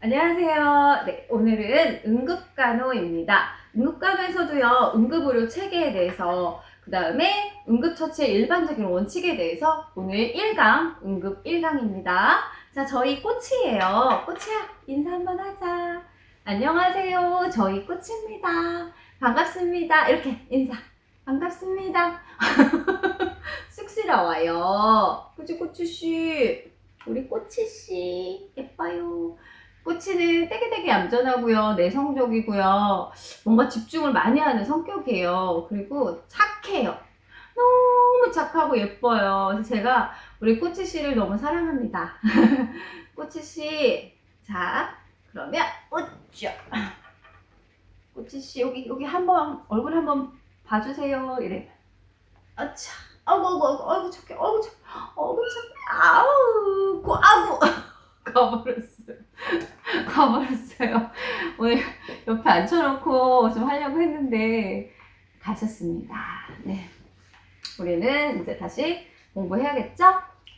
안녕하세요. 네, 오늘은 응급간호입니다. 응급간호에서도요, 응급의료 체계에 대해서, 그 다음에 응급처치의 일반적인 원칙에 대해서 오늘 1강, 응급 1강입니다. 자, 저희 꼬치예요. 꼬치야, 인사 한번 하자. 안녕하세요. 저희 꼬치입니다. 반갑습니다. 이렇게 인사. 반갑습니다. 쑥스러워요. 그치, 꼬치씨? 우리 꼬치씨, 예뻐요. 꼬치는 되게 얌전하고요, 내성적이고요, 뭔가 집중을 많이 하는 성격이에요. 그리고 착해요. 너무 착하고 예뻐요. 그래서 제가 우리 꼬치씨를 너무 사랑합니다. 꼬치씨, 자, 그러면 어쩌 꼬치씨 여기 한번 얼굴 한번 봐주세요. 이래. 아차, 아이고 착해, 아이고 착해, 아우, 가버렸어요. 가버렸어요. 오늘 옆에 앉혀놓고 좀 하려고 했는데 가셨습니다. 네, 우리는 이제 다시 공부해야겠죠?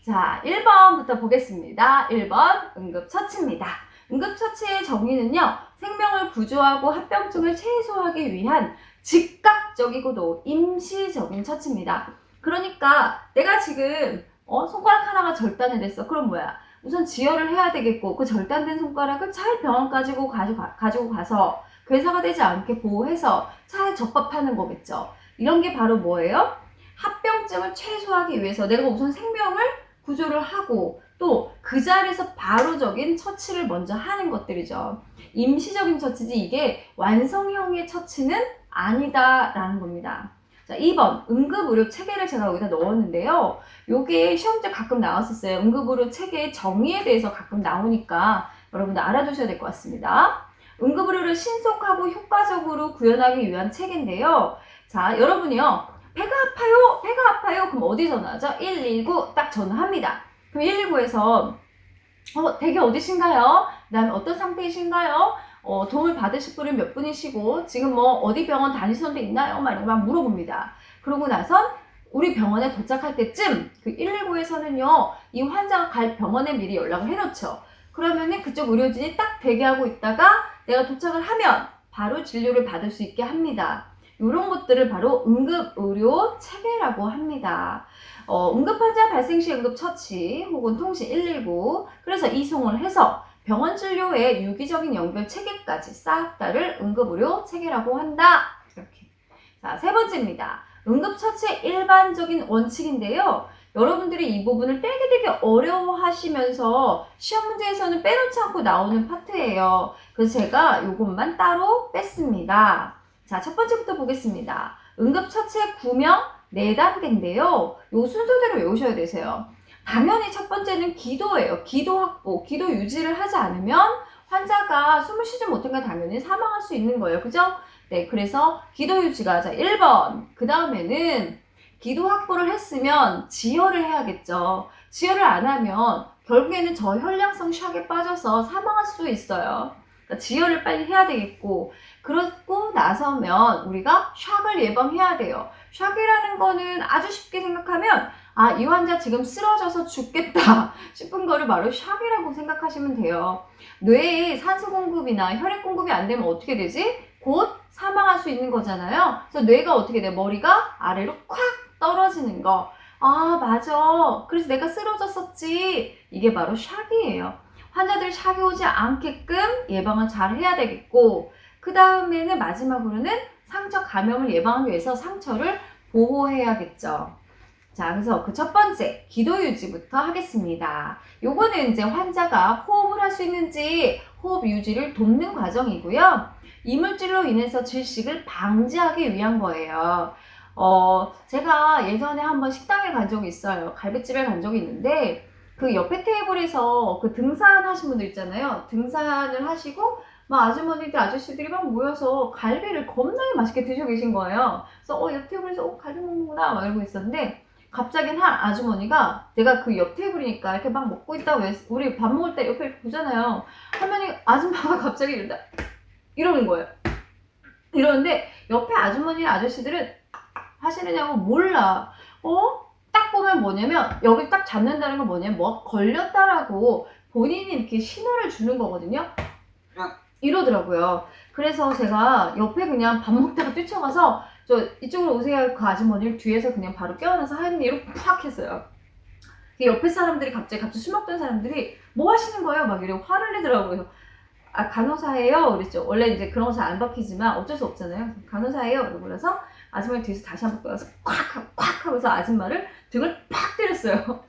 자, 1번부터 보겠습니다. 1번 응급처치입니다. 응급처치의 정의는요, 생명을 구조하고 합병증을 최소화하기 위한 즉각적이고도 임시적인 처치입니다. 그러니까 내가 지금 손가락 하나가 절단이 됐어. 그럼 뭐야? 우선 지혈을 해야 되겠고, 그 절단된 손가락을 잘 병원 가지고 가서 괴사가 되지 않게 보호해서 잘 접합하는 거겠죠. 이런 게 바로 뭐예요? 합병증을 최소화하기 위해서 내가 우선 생명을 구조를 하고 또 그 자리에서 바로적인 처치를 먼저 하는 것들이죠. 임시적인 처치지 이게 완성형의 처치는 아니다라는 겁니다. 자, 2번 응급의료 체계를 제가 여기다 넣었는데요. 요게 시험때 가끔 나왔었어요. 응급의료 체계의 정의에 대해서 가끔 나오니까 여러분들 알아두셔야 될 것 같습니다. 응급의료를 신속하고 효과적으로 구현하기 위한 체계인데요. 자, 여러분이요, 배가 아파요. 그럼 어디 전화하죠? 119 딱 전화합니다. 그럼 119에서 댁이 어디신가요? 그 다음에 어떤 상태이신가요? 도움을 받으실 분은 몇 분이시고 지금 뭐 어디 병원 다니시는 데 있나요? 막 물어봅니다. 그러고 나선 우리 병원에 도착할 때쯤 그 119에서는요, 이 환자가 갈 병원에 미리 연락을 해놓죠. 그러면은 그쪽 의료진이 딱 대기하고 있다가 내가 도착을 하면 바로 진료를 받을 수 있게 합니다. 이런 것들을 바로 응급의료 체계라고 합니다. 응급환자 발생 시 응급처치 혹은 통신 119, 그래서 이송을 해서 병원 진료의 유기적인 연결 체계까지 싹 다를 응급의료 체계라고 한다. 이렇게. 자, 세 번째입니다. 응급처치의 일반적인 원칙인데요. 여러분들이 이 부분을 되게 어려워하시면서 시험 문제에서는 빼놓지 않고 나오는 파트예요. 그래서 제가 이것만 따로 뺐습니다. 자, 첫 번째부터 보겠습니다. 응급처치의 구명 4단계인데요. 요 순서대로 외우셔야 되세요. 당연히 첫 번째는 기도예요. 기도 확보, 기도 유지를 하지 않으면 환자가 숨을 쉬지 못하면 당연히 사망할 수 있는 거예요. 그죠? 네, 그래서 기도 유지가, 자, 1번. 그 다음에는 기도 확보를 했으면 지혈을 해야겠죠. 지혈을 안 하면 결국에는 저혈량성 샥에 빠져서 사망할 수 있어요. 그러니까 지혈을 빨리 해야 되겠고, 그러고 나서면 우리가 샥을 예방해야 돼요. 샥이라는 거는 아주 쉽게 생각하면 이 환자 지금 쓰러져서 죽겠다 싶은 거를 바로 샥이라고 생각하시면 돼요. 뇌에 산소 공급이나 혈액 공급이 안 되면 어떻게 되지? 곧 사망할 수 있는 거잖아요. 그래서 뇌가 어떻게 돼? 머리가 아래로 콱 떨어지는 거. 맞아. 그래서 내가 쓰러졌었지. 이게 바로 샥이에요. 환자들 샥이 오지 않게끔 예방을 잘 해야 되겠고, 그 다음에는 마지막으로는 상처 감염을 예방하기 위해서 상처를 보호해야겠죠. 자, 그래서 그 첫 번째 기도 유지부터 하겠습니다. 요거는 이제 환자가 호흡을 할 수 있는지 호흡 유지를 돕는 과정이고요. 이물질로 인해서 질식을 방지하기 위한 거예요. 제가 예전에 한번 식당에 간 적이 있어요. 갈비집에 간 적이 있는데 그 옆에 테이블에서 그 등산하신 분들 있잖아요. 등산을 하시고 막 아주머니들 아저씨들이 막 모여서 갈비를 겁나게 맛있게 드시고 계신 거예요. 그래서 옆 테이블에서 갈비 먹는구나 막 이러고 있었는데 갑자기 한 아주머니가, 내가 그 옆 테이블이니까 이렇게 막 먹고 있다고 우리 밥 먹을 때 옆에 이렇게 보잖아요. 화면이 아줌마가 갑자기 이러는 거예요. 이러는데 옆에 아주머니 아저씨들은 하시느냐고 몰라. 딱 보면 뭐냐면 여기 딱 잡는다는 건 뭐냐면 뭐 걸렸다라고 본인이 이렇게 신호를 주는 거거든요. 이러더라고요. 그래서 제가 옆에 그냥 밥 먹다가 뛰쳐가서 저 이쪽으로 오세요 그 아주머니를 뒤에서 그냥 바로 껴안아서 하이는 이로 팍 했어요. 옆에 사람들이 갑자기 술 먹던 사람들이 뭐 하시는 거예요? 막 이러고 화를 내더라고요. 아, 간호사예요? 그랬죠. 원래 이제 그런 거 잘 안 박히지만 어쩔 수 없잖아요. 간호사예요? 이러고 그래서 아줌마 뒤에서 다시 한번 껴서 콱 하고서 아줌마를 등을 팍 때렸어요.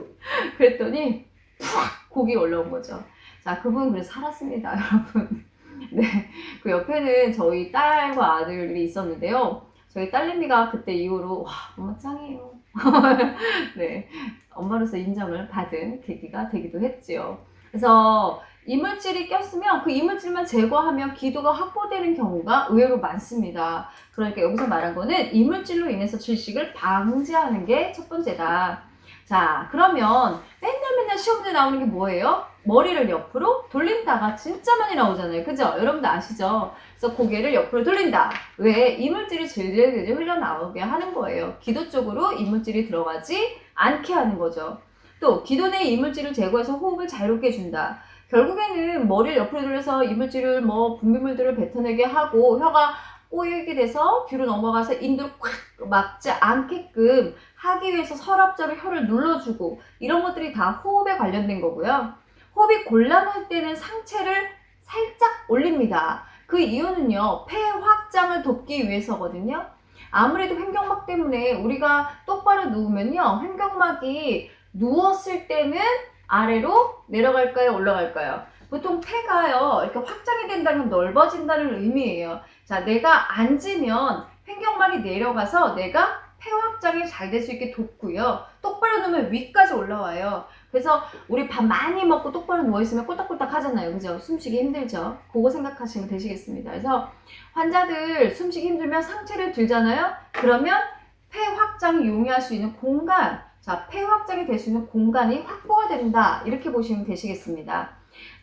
그랬더니 팍 고기 올라온 거죠. 자, 그분 그래서 살았습니다, 여러분. 네, 그 옆에는 저희 딸과 아들이 있었는데요. 저희 딸내미가 그때 이후로 와, 엄마 짱이에요. 네, 엄마로서 인정을 받은 계기가 되기도 했지요. 그래서 이물질이 꼈으면 그 이물질만 제거하면 기도가 확보되는 경우가 의외로 많습니다. 그러니까 여기서 말한 거는 이물질로 인해서 질식을 방지하는 게 첫 번째다. 자, 그러면 맨날 시험 문제 나오는 게 뭐예요? 머리를 옆으로 돌린다가 진짜 많이 나오잖아요. 그죠? 여러분도 아시죠? 그래서 고개를 옆으로 돌린다. 왜? 이물질이 질질 흘러나오게 하는 거예요. 기도 쪽으로 이물질이 들어가지 않게 하는 거죠. 또 기도 내 이물질을 제거해서 호흡을 자유롭게 해준다. 결국에는 머리를 옆으로 돌려서 이물질을 분비물들을 뱉어내게 하고 혀가 꼬이게 돼서 뒤로 넘어가서 인두를 콱 막지 않게끔 하기 위해서 서랍자로 혀를 눌러주고 이런 것들이 다 호흡에 관련된 거고요. 호흡이 곤란할 때는 상체를 살짝 올립니다. 그 이유는요, 폐 확장을 돕기 위해서거든요. 아무래도 횡격막 때문에 우리가 똑바로 누우면요, 횡격막이 누웠을 때는 아래로 내려갈까요? 올라갈까요? 보통 폐가요, 이렇게 확장이 된다는 넓어진다는 의미예요. 자, 내가 앉으면 횡격막이 내려가서 내가 폐 확장이 잘 될 수 있게 돕고요. 똑바로 누우면 위까지 올라와요. 그래서 우리 밥 많이 먹고 똑바로 누워있으면 꼴딱꼴딱 하잖아요. 그죠? 숨쉬기 힘들죠? 그거 생각하시면 되시겠습니다. 그래서 환자들 숨쉬기 힘들면 상체를 들잖아요? 그러면 폐 확장이 용이할 수 있는 공간, 자, 폐 확장이 될 수 있는 공간이 확보가 된다. 이렇게 보시면 되시겠습니다.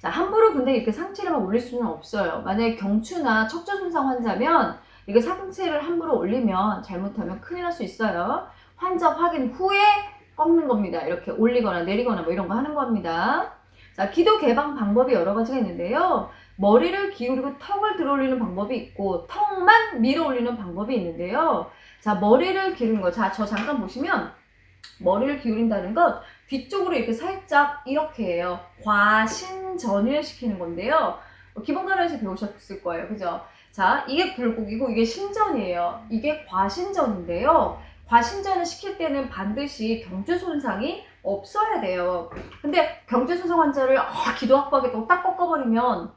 자, 함부로 근데 이렇게 상체를 막 올릴 수는 없어요. 만약에 경추나 척추 손상 환자면 이게 상체를 함부로 올리면 잘못하면 큰일 날 수 있어요. 환자 확인 후에 꺾는 겁니다. 이렇게 올리거나 내리거나 이런 거 하는 겁니다. 자, 기도 개방 방법이 여러 가지가 있는데요. 머리를 기울이고 턱을 들어 올리는 방법이 있고 턱만 밀어 올리는 방법이 있는데요. 자, 머리를 기울이는 거. 자, 저 잠깐 보시면 머리를 기울인다는 건 뒤쪽으로 이렇게 살짝 이렇게 해요. 과신전을 시키는 건데요. 기본 간호에서 배우셨을 거예요. 그죠? 자, 이게 불고기고 이게 신전이에요. 이게 과신전인데요. 과신전을 시킬 때는 반드시 경추 손상이 없어야 돼요. 근데 경추 손상 환자를 기도 확보하겠다고 딱 꺾어버리면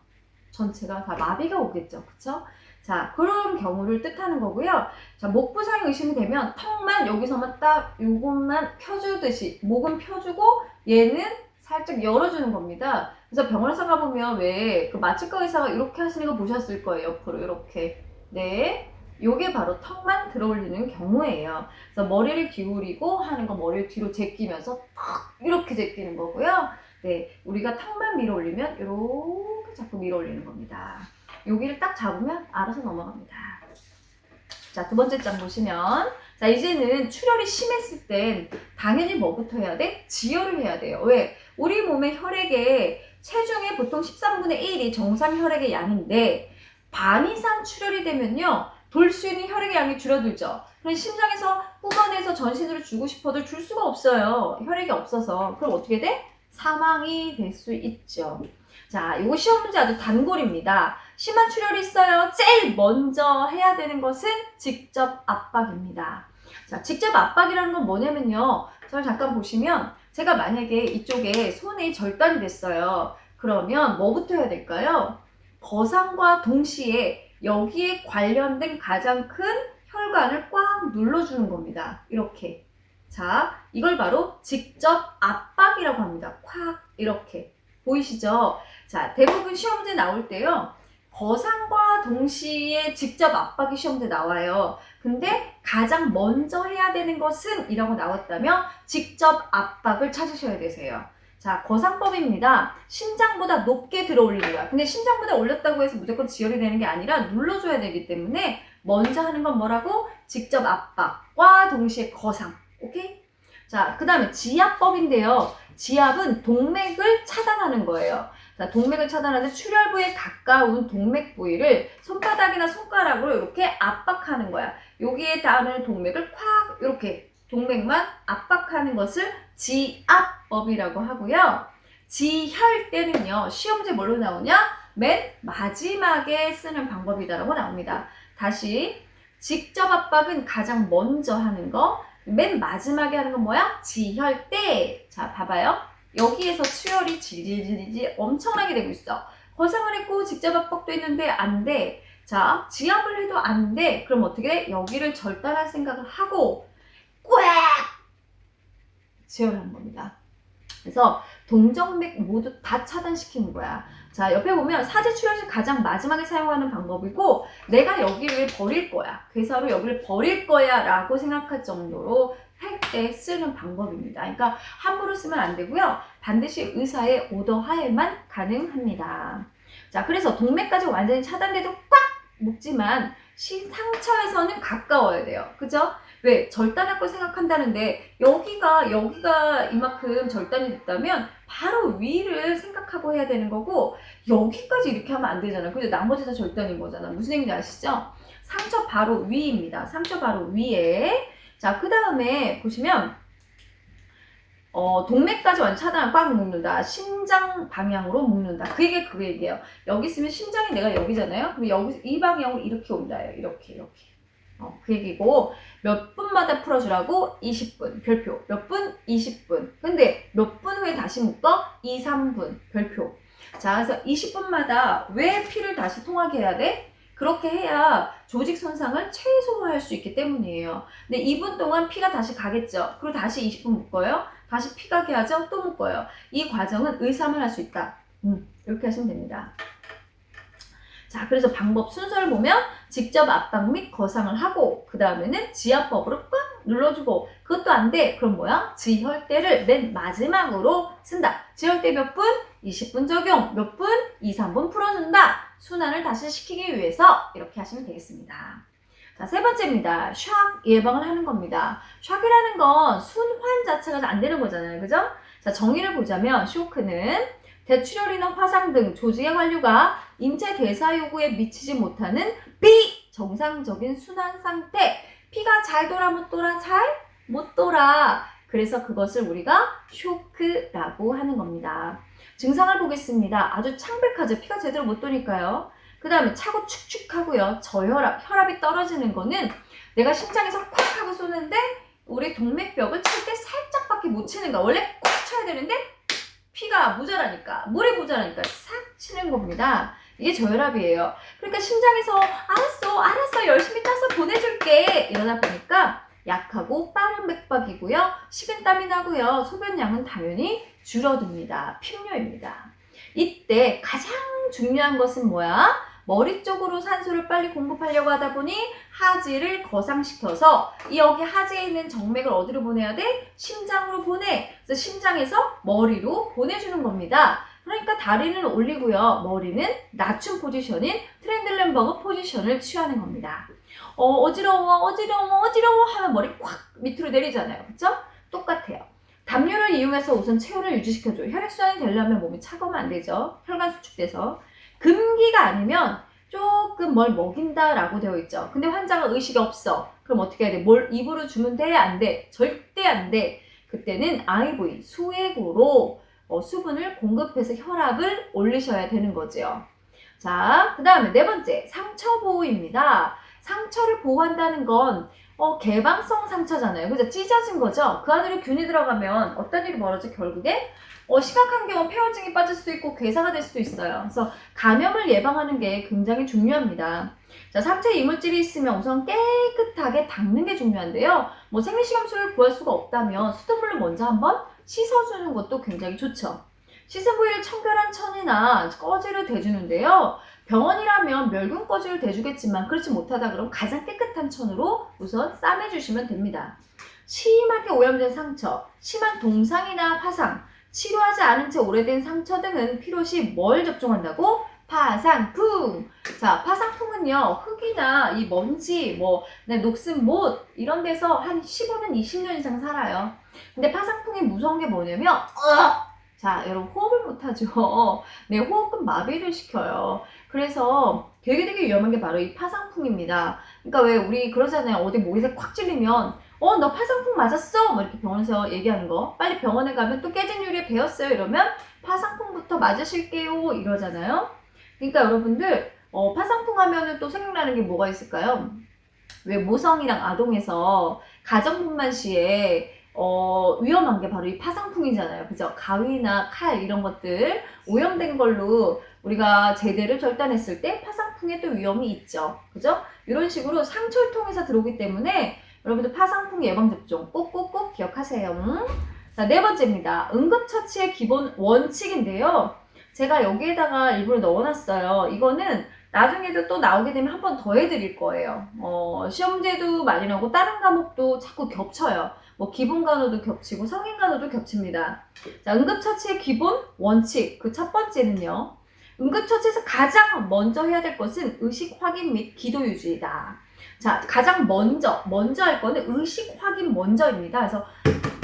전체가 다 마비가 오겠죠. 그쵸? 자, 그런 경우를 뜻하는 거고요. 자, 목 부상이 의심이 되면 턱만 여기서만 딱 요것만 펴주듯이 목은 펴주고 얘는 살짝 열어주는 겁니다. 그래서 병원에서 가보면 왜 그 마취과 의사가 이렇게 하시는 거 보셨을 거예요. 옆으로 이렇게. 네. 요게 바로 턱만 들어 올리는 경우예요. 그래서 머리를 기울이고 하는 거 머리를 뒤로 제끼면서 턱 이렇게 제끼는 거고요. 네. 우리가 턱만 밀어 올리면 이렇게 자꾸 밀어 올리는 겁니다. 여기를 딱 잡으면 알아서 넘어갑니다. 자, 두 번째 장 보시면 자, 이제는 출혈이 심했을 땐 당연히 뭐부터 해야 돼? 지혈을 해야 돼요. 왜? 우리 몸의 혈액의 체중의 보통 13분의 1이 정상 혈액의 양인데 반 이상 출혈이 되면요. 돌 수 있는 혈액의 양이 줄어들죠. 그럼 심장에서 뽑아내서 전신으로 주고 싶어도 줄 수가 없어요. 혈액이 없어서. 그럼 어떻게 돼? 사망이 될 수 있죠. 자, 이거 시험 문제 아주 단골입니다. 심한 출혈이 있어요. 제일 먼저 해야 되는 것은 직접 압박입니다. 자, 직접 압박이라는 건 뭐냐면요. 저를 잠깐 보시면 제가 만약에 이쪽에 손이 절단이 됐어요. 그러면 뭐부터 해야 될까요? 거상과 동시에 여기에 관련된 가장 큰 혈관을 꽉 눌러주는 겁니다. 이렇게. 자, 이걸 바로 직접 압박이라고 합니다. 콱 이렇게. 보이시죠? 자, 대부분 시험 문제 나올 때요. 거상과 동시에 직접 압박이 시험 문제 나와요. 근데 가장 먼저 해야 되는 것은 이라고 나왔다면 직접 압박을 찾으셔야 되세요. 자, 거상법입니다. 심장보다 높게 들어 올리는 거야. 근데 심장보다 올렸다고 해서 무조건 지혈이 되는 게 아니라 눌러줘야 되기 때문에 먼저 하는 건 뭐라고? 직접 압박과 동시에 거상. 오케이? 자, 그 다음에 지압법인데요. 지압은 동맥을 차단하는 거예요. 자, 동맥을 차단하는 출혈부에 가까운 동맥 부위를 손바닥이나 손가락으로 이렇게 압박하는 거야. 여기에 닿는 동맥을 콱 이렇게 동맥만 압박하는 것을 지압법이라고 하고요. 지혈대는요. 시험제 뭘로 나오냐? 맨 마지막에 쓰는 방법이다라고 나옵니다. 다시 직접 압박은 가장 먼저 하는 거, 맨 마지막에 하는 건 뭐야? 지혈대. 자, 봐봐요. 여기에서 출혈이 질질질질 엄청나게 되고 있어. 거상을 했고 직접 압박도 했는데 안 돼. 자, 지압을 해도 안 돼. 그럼 어떻게 돼? 여기를 절단할 생각을 하고 꽉 지혈하는 겁니다. 그래서 동정맥 모두 다 차단시키는 거야. 자, 옆에 보면 사지출혈시 가장 마지막에 사용하는 방법이고, 내가 여기를 버릴 거야. 괴사로 여기를 버릴 거야 라고 생각할 정도로 할 때 쓰는 방법입니다. 그러니까 함부로 쓰면 안 되고요. 반드시 의사의 오더 하에만 가능합니다. 자, 그래서 동맥까지 완전히 차단돼도 꽉 묶지만 상처에서는 가까워야 돼요. 그죠? 왜? 절단할 걸 생각한다는데 여기가 이만큼 절단이 됐다면 바로 위를 생각하고 해야 되는 거고, 여기까지 이렇게 하면 안 되잖아. 근데 나머지 다 절단인 거잖아. 무슨 얘기인지 아시죠? 상처 바로 위입니다. 상처 바로 위에. 자, 그 다음에 보시면 동맥까지 완전 차단을 꽉 묶는다. 심장 방향으로 묶는다. 그 얘기예요. 여기 있으면 심장이 내가 여기잖아요. 그럼 여기 이 방향으로 이렇게 온다. 이렇게. 그 얘기고, 몇 분마다 풀어주라고? 20분. 별표. 몇 분? 20분. 근데 몇 분 후에 다시 묶어? 2, 3분. 별표. 자, 그래서 20분마다 왜 피를 다시 통하게 해야 돼? 그렇게 해야 조직 손상을 최소화할 수 있기 때문이에요. 근데 2분 동안 피가 다시 가겠죠. 그리고 다시 20분 묶어요. 다시 피 가게 하죠. 또 묶어요. 이 과정은 의사만 할 수 있다. 이렇게 하시면 됩니다. 자, 그래서 방법 순서를 보면 직접 압박 및 거상을 하고, 그 다음에는 지압법으로 꽉 눌러주고, 그것도 안 돼. 그럼 뭐야? 지혈대를 맨 마지막으로 쓴다. 지혈대 몇 분? 20분 적용. 몇 분? 2, 3분 풀어준다. 순환을 다시 시키기 위해서 이렇게 하시면 되겠습니다. 자, 세 번째입니다. 샥 예방을 하는 겁니다. 샥이라는 건 순환 자체가 안 되는 거잖아요. 그죠? 자, 정의를 보자면 쇼크는 대출혈이나 화상 등 조직의 관류가 인체 대사 요구에 미치지 못하는 비정상적인 순환 상태. 피가 잘 돌아 못 돌아? 잘 못 돌아. 그래서 그것을 우리가 쇼크라고 하는 겁니다. 증상을 보겠습니다. 아주 창백하죠. 피가 제대로 못 도니까요. 그 다음에 차고 축축하고요. 저혈압, 혈압이 떨어지는 거는 내가 심장에서 콱 하고 쏘는데 우리 동맥벽을 칠 때 살짝밖에 못 치는 거야. 원래 꽉 쳐야 되는데 피가 모자라니까, 물이 모자라니까 싹 치는 겁니다. 이게 저혈압이에요. 그러니까 심장에서 알았어 열심히 따서 보내줄게 이러다 보니까 약하고 빠른 맥박이고요. 식은땀이 나고요. 소변량은 당연히 줄어듭니다. 핑뇨입니다. 이때 가장 중요한 것은 뭐야? 머리 쪽으로 산소를 빨리 공급하려고 하다 보니 하지를 거상시켜서 여기 하지에 있는 정맥을 어디로 보내야 돼? 심장으로 보내. 그래서 심장에서 머리로 보내주는 겁니다. 그러니까 다리는 올리고요. 머리는 낮춘 포지션인 트렌들렌버그 포지션을 취하는 겁니다. 어지러워 하면 머리 콱 밑으로 내리잖아요. 그쵸? 똑같아요. 담요를 이용해서 우선 체온을 유지시켜줘요. 혈액순환이 되려면 몸이 차가우면 안 되죠. 혈관 수축돼서. 금기가 아니면 조금 뭘 먹인다라고 되어 있죠. 근데 환자가 의식이 없어. 그럼 어떻게 해야 돼? 뭘 입으로 주면 돼? 안 돼? 절대 안 돼. 그때는 IV, 수액으로 수분을 공급해서 혈압을 올리셔야 되는 거죠. 자, 그 다음에 네 번째, 상처 보호입니다. 상처를 보호한다는 건 개방성 상처잖아요. 그죠? 찢어진 거죠? 그 안으로 균이 들어가면 어떤 일이 벌어져? 결국에 심각한 경우 폐혈증이 빠질 수도 있고 괴사가 될 수도 있어요. 그래서 감염을 예방하는 게 굉장히 중요합니다. 자, 상처에 이물질이 있으면 우선 깨끗하게 닦는 게 중요한데요. 뭐 생리식염수를 구할 수가 없다면 수돗물로 먼저 한번 씻어주는 것도 굉장히 좋죠. 씻은 부위를 청결한 천이나 꺼지를 대주는데요. 병원이라면 멸균 꺼지를 대주겠지만 그렇지 못하다 그러면 가장 깨끗한 천으로 우선 싸매주시면 됩니다. 심하게 오염된 상처, 심한 동상이나 화상, 치료하지 않은 채 오래된 상처 등은 필요시 뭘 접종한다고? 파상풍. 자, 파상풍은요, 흙이나 이 먼지, 뭐, 녹슨 못, 이런 데서 한 15년, 20년 이상 살아요. 근데 파상풍이 무서운 게 뭐냐면, 자, 여러분 호흡을 못하죠. 네, 호흡은 마비를 시켜요. 그래서 되게 위험한 게 바로 이 파상풍입니다. 그러니까 왜 우리 그러잖아요. 어디 목에서 콱 찔리면 너 파상풍 맞았어? 뭐 이렇게 병원에서 얘기하는 거. 빨리 병원에 가면 또 깨진 유리에 베었어요. 이러면 파상풍부터 맞으실게요. 이러잖아요. 그러니까 여러분들 파상풍 하면은 또 생각나는 게 뭐가 있을까요? 왜 모성이랑 아동에서 가정분만 시에 위험한 게 바로 이 파상풍이잖아요. 그죠? 가위나 칼 이런 것들 오염된 걸로 우리가 제대를 절단했을 때 파상풍에 또 위험이 있죠. 그죠? 이런 식으로 상처를 통해서 들어오기 때문에 여러분들 파상풍 예방접종 꼭꼭꼭 기억하세요. 자, 네 번째입니다. 응급처치의 기본 원칙인데요. 제가 여기에다가 일부러 넣어놨어요. 이거는 나중에도 또 나오게 되면 한 번 더 해드릴 거예요. 시험제도 많이 나오고 다른 과목도 자꾸 겹쳐요. 뭐 기본 간호도 겹치고 성인 간호도 겹칩니다. 자, 응급처치의 기본 원칙. 그 첫 번째는요. 응급처치에서 가장 먼저 해야 될 것은 의식 확인 및 기도 유지이다. 자, 가장 먼저 할 거는 의식 확인 먼저입니다. 그래서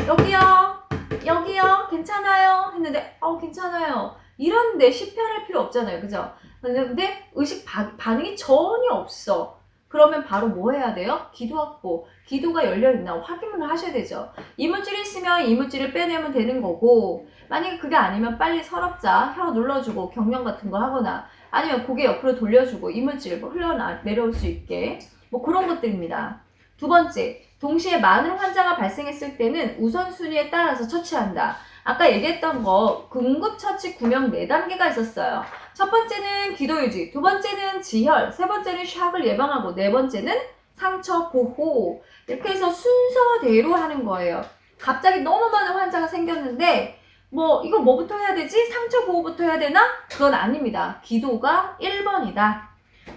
여기요, 괜찮아요 했는데 괜찮아요. 이런데 시편할 필요 없잖아요. 그죠? 근데 의식 반응이 전혀 없어. 그러면 바로 뭐 해야 돼요? 기도 확보. 기도가 열려있나 확인을 하셔야 되죠. 이물질이 있으면 이물질을 빼내면 되는 거고, 만약에 그게 아니면 빨리 서랍자 혀 눌러주고 경련 같은 거 하거나, 아니면 고개 옆으로 돌려주고 이물질 흘러내려올 수 있게, 뭐 그런 것들입니다. 두 번째, 동시에 많은 환자가 발생했을 때는 우선순위에 따라서 처치한다. 아까 얘기했던 거 응급처치 구명 4단계가 있었어요. 첫 번째는 기도유지, 두 번째는 지혈, 세 번째는 샥을 예방하고, 네 번째는 상처 보호. 이렇게 해서 순서대로 하는 거예요. 갑자기 너무 많은 환자가 생겼는데 이거 뭐부터 해야 되지? 상처 보호부터 해야 되나? 그건 아닙니다. 기도가 1번이다.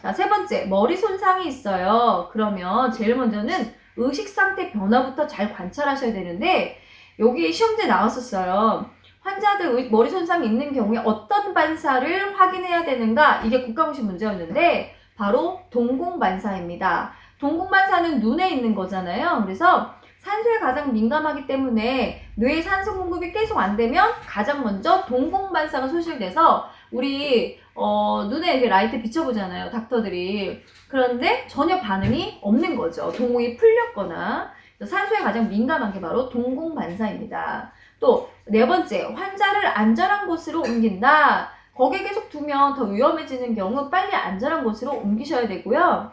자, 세 번째, 머리 손상이 있어요. 그러면 제일 먼저는 의식 상태 변화부터 잘 관찰하셔야 되는데, 여기 시험지에 나왔었어요. 환자들 머리 손상이 있는 경우에 어떤 반사를 확인해야 되는가? 이게 국가고시 문제였는데 바로 동공반사입니다. 동공반사는 눈에 있는 거잖아요. 그래서 산소에 가장 민감하기 때문에 뇌에 산소 공급이 계속 안 되면 가장 먼저 동공반사가 소실돼서 우리 눈에 이렇게 라이트 비춰보잖아요. 닥터들이. 그런데 전혀 반응이 없는 거죠. 동공이 풀렸거나. 산소에 가장 민감한 게 바로 동공반사입니다. 또 네 번째, 환자를 안전한 곳으로 옮긴다. 거기에 계속 두면 더 위험해지는 경우 빨리 안전한 곳으로 옮기셔야 되고요.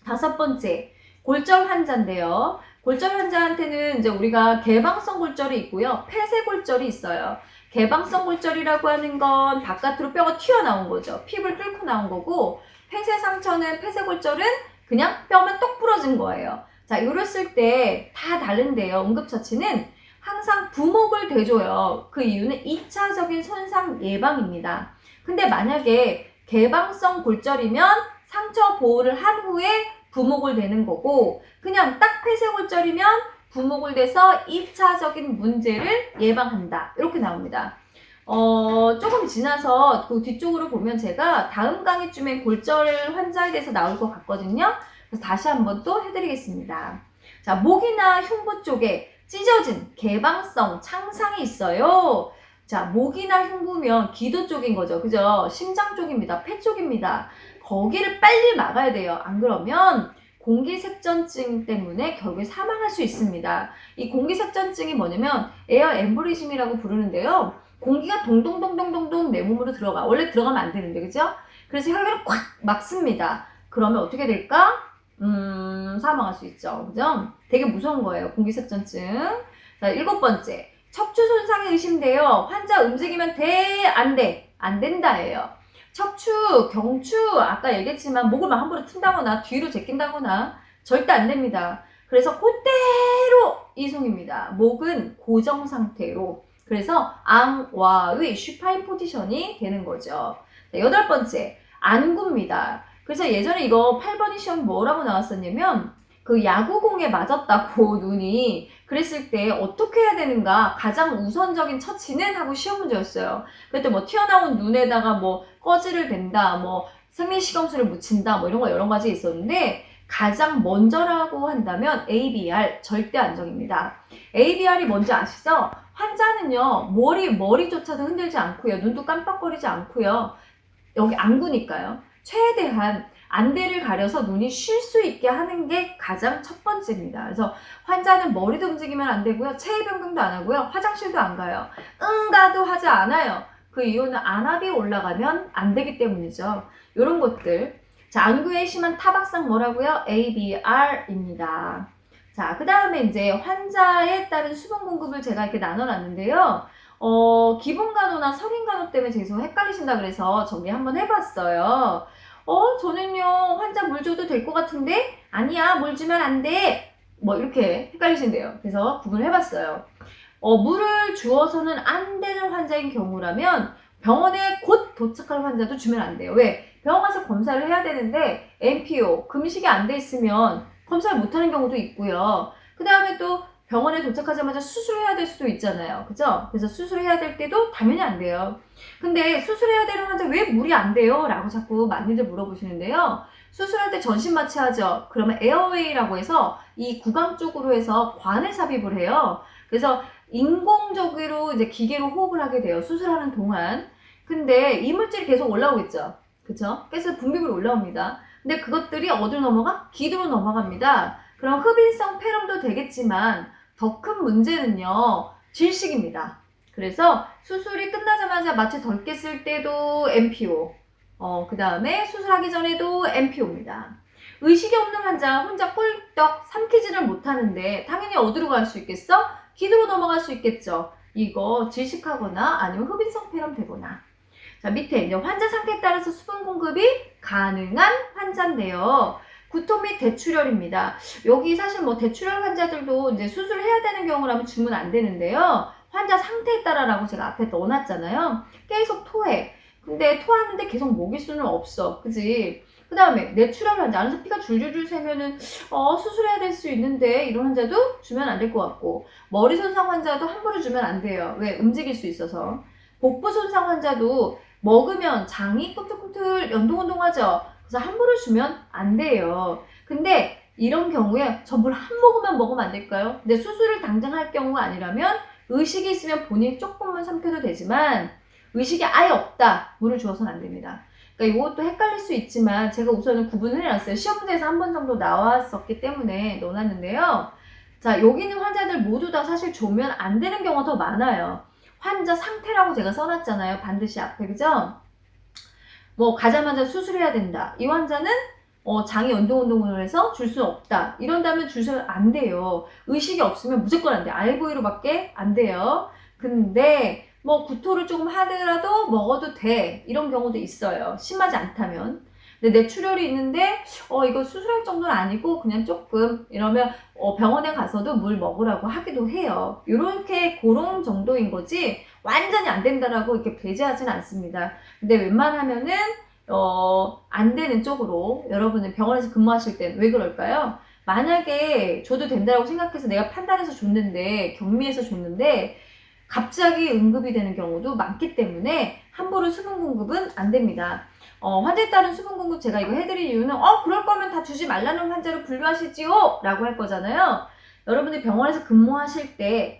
다섯 번째, 골절 환자인데요. 골절 환자한테는 이제 우리가 개방성 골절이 있고요. 폐쇄골절이 있어요. 개방성 골절이라고 하는 건 바깥으로 뼈가 튀어나온 거죠. 피부를 뚫고 나온 거고, 폐쇄골절은 그냥 뼈만 똑 부러진 거예요. 자, 이랬을 때 다 다른데요. 응급처치는 항상 부목을 대줘요. 그 이유는 2차적인 손상 예방입니다. 근데 만약에 개방성 골절이면 상처 보호를 한 후에 부목을 대는 거고, 그냥 딱 폐쇄골절이면 부목을 대서 2차적인 문제를 예방한다. 이렇게 나옵니다. 조금 지나서 그 뒤쪽으로 보면 제가 다음 강의쯤에 골절 환자에 대해서 나올 것 같거든요. 그래서 다시 한번 또 해드리겠습니다. 자, 목이나 흉부 쪽에 찢어진 개방성 창상이 있어요. 자, 목이나 흉부면 기도 쪽인 거죠. 그죠? 심장 쪽입니다. 폐 쪽입니다. 거기를 빨리 막아야 돼요. 안 그러면 공기색전증 때문에 결국에 사망할 수 있습니다. 이 공기색전증이 뭐냐면 에어 엠보리즘이라고 부르는데요. 공기가 동동동동동동 내 몸으로 들어가. 원래 들어가면 안 되는데, 그죠? 그래서 혈관을 꽉 막습니다. 그러면 어떻게 될까? 사망할 수 있죠. 그죠? 되게 무서운 거예요. 공기색전증. 자, 7번째. 척추 손상이 의심돼요. 환자 움직이면 돼? 안 돼? 안 된다예요. 척추, 경추, 아까 얘기했지만 목을 막 함부로 튼다거나 뒤로 제낀다거나 절대 안 됩니다. 그래서 그대로 이송입니다. 목은 고정 상태로. 그래서 앙와의 슈파인 포지션이 되는 거죠. 자, 8번째. 안구입니다. 그래서 예전에 이거 8번이 시험 뭐라고 나왔었냐면 그 야구공에 맞았다고 눈이 그랬을 때 어떻게 해야 되는가 가장 우선적인 처치는 하고 시험 문제였어요. 그때 뭐 튀어나온 눈에다가 뭐 꺼지를 댄다, 뭐 생리식염수를 묻힌다, 뭐 이런 거 여러 가지 있었는데 가장 먼저라고 한다면 ABR 절대 안정입니다. ABR이 뭔지 아시죠? 환자는요 머리조차도 흔들지 않고요, 눈도 깜빡거리지 않고요, 여기 안구니까요. 최대한 안대를 가려서 눈이 쉴 수 있게 하는 게 가장 첫 번째입니다. 그래서 환자는 머리도 움직이면 안 되고요. 체해 변경도 안 하고요. 화장실도 안 가요. 응가도 하지 않아요. 그 이유는 안압이 올라가면 안 되기 때문이죠. 이런 것들. 자, 안구에 심한 타박상 뭐라고요? ABR입니다. 자, 그 다음에 이제 환자에 따른 수분 공급을 제가 이렇게 나눠놨는데요. 기본간호나 성인간호 때문에 계속 헷갈리신다 그래서 정리 한번 해봤어요. 저는요, 환자 물 줘도 될 것 같은데? 아니야, 물 주면 안 돼. 뭐, 이렇게 헷갈리신대요. 그래서 구분을 해봤어요. 물을 주어서는 안 되는 환자인 경우라면 병원에 곧 도착할 환자도 주면 안 돼요. 왜? 병원 가서 검사를 해야 되는데, NPO, 금식이 안 돼 있으면 검사를 못 하는 경우도 있고요. 그 다음에 또 병원에 도착하자마자 수술해야 될 수도 있잖아요. 그죠? 그래서 수술해야 될 때도 당연히 안 돼요. 근데 수술해야 되는 환자 왜 물이 안 돼요? 라고 자꾸 많이들 물어보시는데요. 수술할 때 전신 마취하죠. 그러면 에어웨이라고 해서 이 구강 쪽으로 해서 관을 삽입을 해요. 그래서 인공적으로 이제 기계로 호흡을 하게 돼요. 수술하는 동안. 근데 이물질이 계속 올라오겠죠. 그쵸? 그래서 분비물이 올라옵니다. 근데 그것들이 어디로 넘어가? 기도로 넘어갑니다. 그럼 흡인성 폐렴도 되겠지만 더 큰 문제는요, 질식입니다. 그래서 수술이 끝나자마자 마취 덜 깼을 때도 NPO, 그 다음에 수술하기 전에도 NPO입니다. 의식이 없는 환자 혼자 꿀떡 삼키지를 못하는데 당연히 어디로 갈 수 있겠어? 기도로 넘어갈 수 있겠죠. 이거 질식하거나 아니면 흡인성 폐렴 되거나. 자, 밑에 이제 환자 상태에 따라서 수분 공급이 가능한 환자인데요. 구토 및 대출혈입니다. 여기 사실 뭐 대출혈 환자들도 이제 수술을 해야 되는 경우라면 주면 안 되는데요. 환자 상태에 따라라고 제가 앞에 넣어놨잖아요. 계속 토해. 근데 토하는데 계속 먹일 수는 없어. 그지? 그 다음에 뇌출혈 환자, 안에서 피가 줄줄줄 새면은 수술해야 될 수 있는데 이런 환자도 주면 안 될 것 같고, 머리 손상 환자도 함부로 주면 안 돼요. 왜? 움직일 수 있어서. 복부 손상 환자도 먹으면 장이 꿈틀꿈틀 연동운동하죠. 그래서 함부로 주면 안 돼요. 근데 이런 경우에 저 물 한 모금만 먹으면 안 될까요? 근데 수술을 당장 할 경우가 아니라면 의식이 있으면 본인이 조금만 삼켜도 되지만 의식이 아예 없다. 물을 주어서는 안 됩니다. 그러니까 이것도 헷갈릴 수 있지만 제가 우선은 구분을 해놨어요. 시험 문제에서 한 번 정도 나왔었기 때문에 넣어놨는데요. 자, 여기 있는 환자들 모두 다 사실 조면 안 되는 경우가 더 많아요. 환자 상태라고 제가 써놨잖아요. 반드시 앞에, 그죠? 뭐 가자마자 수술해야 된다. 이 환자는 장이 연동운동을 해서 줄 수 없다. 이런다면 주셔도 안 돼요. 의식이 없으면 무조건 안 돼. 알보이로밖에 안 돼요. 근데 뭐 구토를 조금 하더라도 먹어도 돼. 이런 경우도 있어요. 심하지 않다면. 근데 뇌출혈이 있는데 이거 수술할 정도는 아니고 그냥 조금 이러면 병원에 가서도 물 먹으라고 하기도 해요. 이렇게 그런 정도인 거지 완전히 안 된다라고 이렇게 배제하진 않습니다. 근데 웬만하면은 안 되는 쪽으로 여러분은 병원에서 근무하실 땐 왜 그럴까요? 만약에 줘도 된다고 생각해서 내가 판단해서 줬는데 경미해서 줬는데 갑자기 응급이 되는 경우도 많기 때문에 함부로 수분 공급은 안 됩니다. 환자에 따른 수분 공급 제가 이거 해드릴 이유는 그럴 거면 다 주지 말라는 환자로 분류하시지요? 라고 할 거잖아요. 여러분이 병원에서 근무하실 때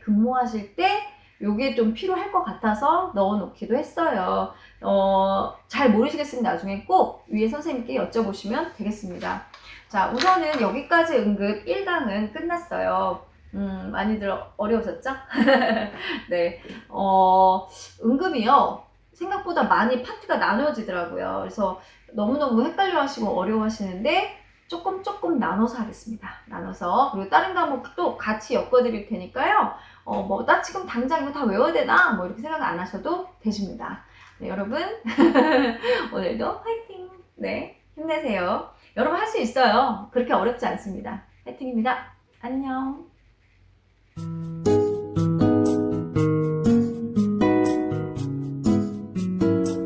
요게 좀 필요할 것 같아서 넣어놓기도 했어요. 잘 모르시겠으면 나중에 꼭 위에 선생님께 여쭤보시면 되겠습니다. 자, 우선은 여기까지 응급 1강은 끝났어요. 많이들 어려우셨죠? 네. 응급이요. 생각보다 많이 파트가 나눠지더라고요. 그래서 너무너무 헷갈려 하시고 어려워 하시는데 조금 나눠서 하겠습니다. 나눠서. 그리고 다른 과목도 같이 엮어드릴 테니까요. 나 지금 당장 이거 다 외워야 되나? 뭐 이렇게 생각 안 하셔도 되십니다. 네, 여러분. 오늘도 화이팅! 네. 힘내세요. 여러분 할 수 있어요. 그렇게 어렵지 않습니다. 화이팅입니다. 안녕.